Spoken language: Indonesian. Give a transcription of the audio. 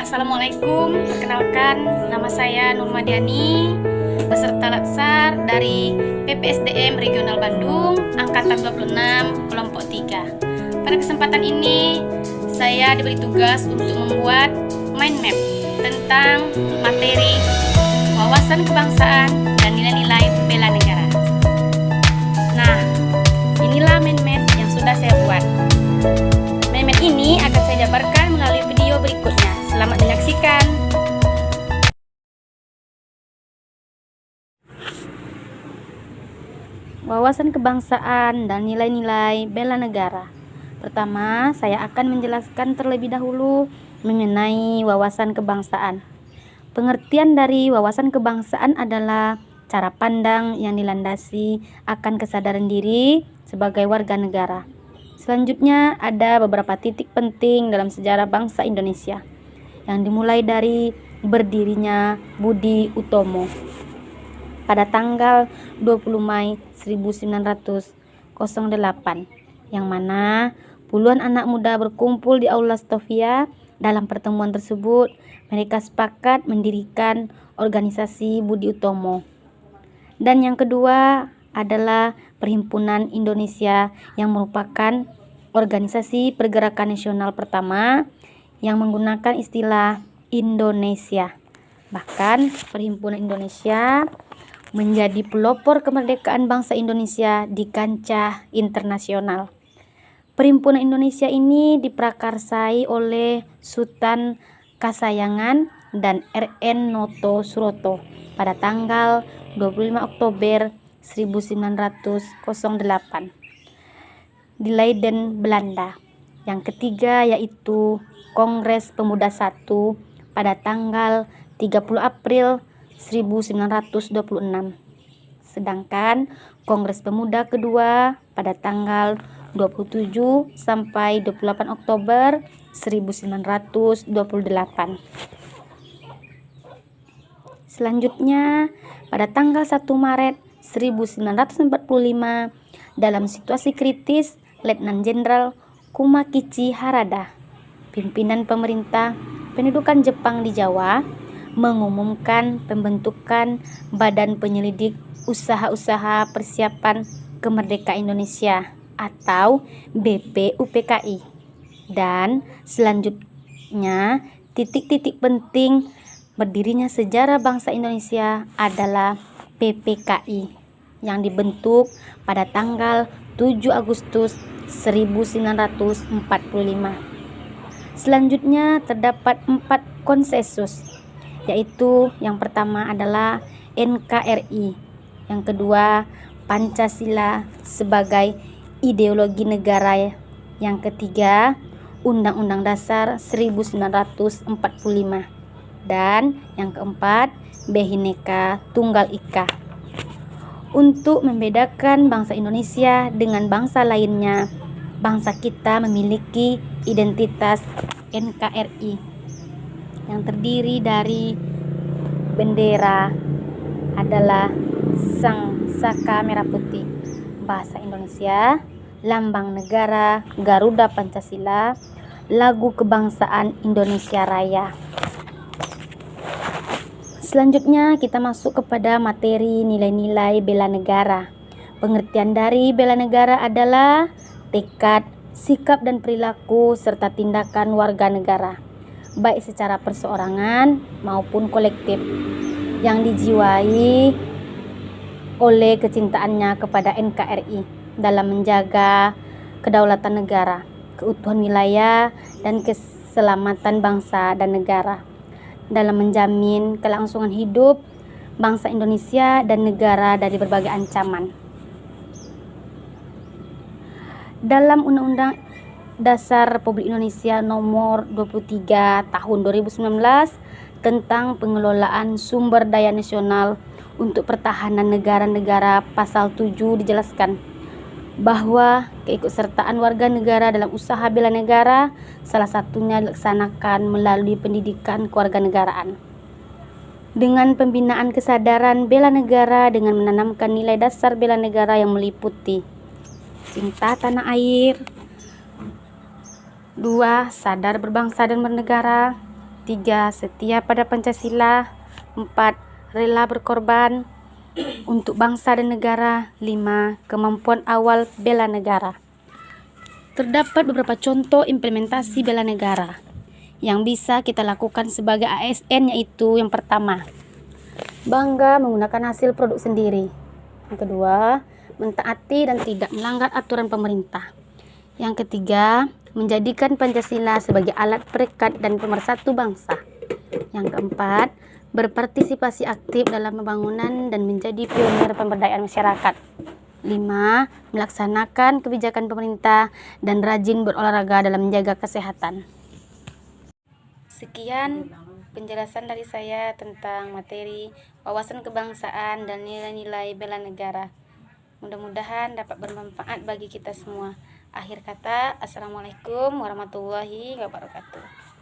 Assalamualaikum, perkenalkan nama saya Nurmadiani, peserta Latsar dari PPSDM Regional Bandung, Angkatan 26, Kelompok 3. Pada kesempatan ini, saya diberi tugas untuk membuat mind map tentang materi wawasan kebangsaan dan nilai-nilai bela negara. Nah, inilah mind map yang sudah saya buat. Mind map ini akan saya jabarkan melalui video berikutnya. Selamat menyaksikan. Wawasan kebangsaan dan nilai-nilai bela negara. Pertama, saya akan menjelaskan terlebih dahulu mengenai wawasan kebangsaan. Pengertian dari wawasan kebangsaan adalah cara pandang yang dilandasi akan kesadaran diri sebagai warga negara. Selanjutnya, ada beberapa titik penting dalam sejarah bangsa Indonesia yang dimulai dari berdirinya Budi Utomo pada tanggal 20 Mei 1908, yang mana puluhan anak muda berkumpul di Aula Stovia. Dalam pertemuan tersebut, mereka sepakat mendirikan organisasi Budi Utomo. Dan yang kedua adalah Perhimpunan Indonesia, yang merupakan organisasi pergerakan nasional pertama yang menggunakan istilah Indonesia. Bahkan Perhimpunan Indonesia menjadi pelopor kemerdekaan bangsa Indonesia di kancah internasional. Perhimpunan Indonesia ini diprakarsai oleh Sultan Kasayangan dan R.N. Noto Suroto pada tanggal 25 Oktober 1908 di Leiden, Belanda. Yang ketiga yaitu Kongres Pemuda I pada tanggal 30 April 1926. Sedangkan Kongres Pemuda kedua pada tanggal 27 sampai 28 Oktober 1928. Selanjutnya, pada tanggal 1 Maret 1945, dalam situasi kritis, Letnan Jenderal Kumakichi Harada, pimpinan pemerintah pendudukan Jepang di Jawa, mengumumkan pembentukan Badan Penyelidik Usaha-Usaha Persiapan Kemerdekaan Indonesia atau BPUPKI. Dan selanjutnya, titik-titik penting berdirinya sejarah bangsa Indonesia adalah PPKI yang dibentuk pada tanggal 7 Agustus 1945. Selanjutnya terdapat 4 konsensus, yaitu yang pertama adalah NKRI, yang kedua Pancasila sebagai ideologi negara, yang ketiga Undang-Undang Dasar 1945, dan yang keempat Bhinneka Tunggal Ika. Untuk membedakan bangsa Indonesia dengan bangsa lainnya, bangsa kita memiliki identitas NKRI yang terdiri dari bendera adalah Sang Saka Merah Putih, bahasa Indonesia, lambang negara Garuda Pancasila, lagu kebangsaan Indonesia Raya. Selanjutnya kita masuk kepada materi nilai-nilai bela negara. Pengertian dari bela negara adalah tekad, sikap dan perilaku serta tindakan warga negara, baik secara perseorangan maupun kolektif, yang dijiwai oleh kecintaannya kepada NKRI dalam menjaga kedaulatan negara, keutuhan wilayah, dan keselamatan bangsa dan negara, dalam menjamin kelangsungan hidup bangsa Indonesia dan negara dari berbagai ancaman. Dalam Undang-Undang Dasar Republik Indonesia Nomor 23 Tahun 2019 tentang pengelolaan sumber daya nasional untuk pertahanan negara-negara, pasal 7 dijelaskan bahwa keikutsertaan warga negara dalam usaha bela negara salah satunya dilaksanakan melalui pendidikan kewarganegaraan dengan pembinaan kesadaran bela negara dengan menanamkan nilai dasar bela negara yang meliputi cinta tanah air, 2. Sadar berbangsa dan bernegara, 3. Setia pada Pancasila. 4. Rela berkorban untuk bangsa dan negara. 5. Kemampuan awal bela negara. Terdapat beberapa contoh implementasi bela negara yang bisa kita lakukan sebagai ASN, yaitu yang pertama, bangga menggunakan hasil produk sendiri. Yang kedua, mentaati dan tidak melanggar aturan pemerintah. Yang ketiga, menjadikan Pancasila sebagai alat perekat dan pemersatu bangsa. Yang keempat, berpartisipasi aktif dalam pembangunan dan menjadi pionir pemberdayaan masyarakat. 5. Melaksanakan kebijakan pemerintah dan rajin berolahraga dalam menjaga kesehatan. Sekian penjelasan dari saya tentang materi wawasan kebangsaan dan nilai-nilai bela negara. Mudah-mudahan dapat bermanfaat bagi kita semua. Akhir kata, Assalamualaikum warahmatullahi wabarakatuh.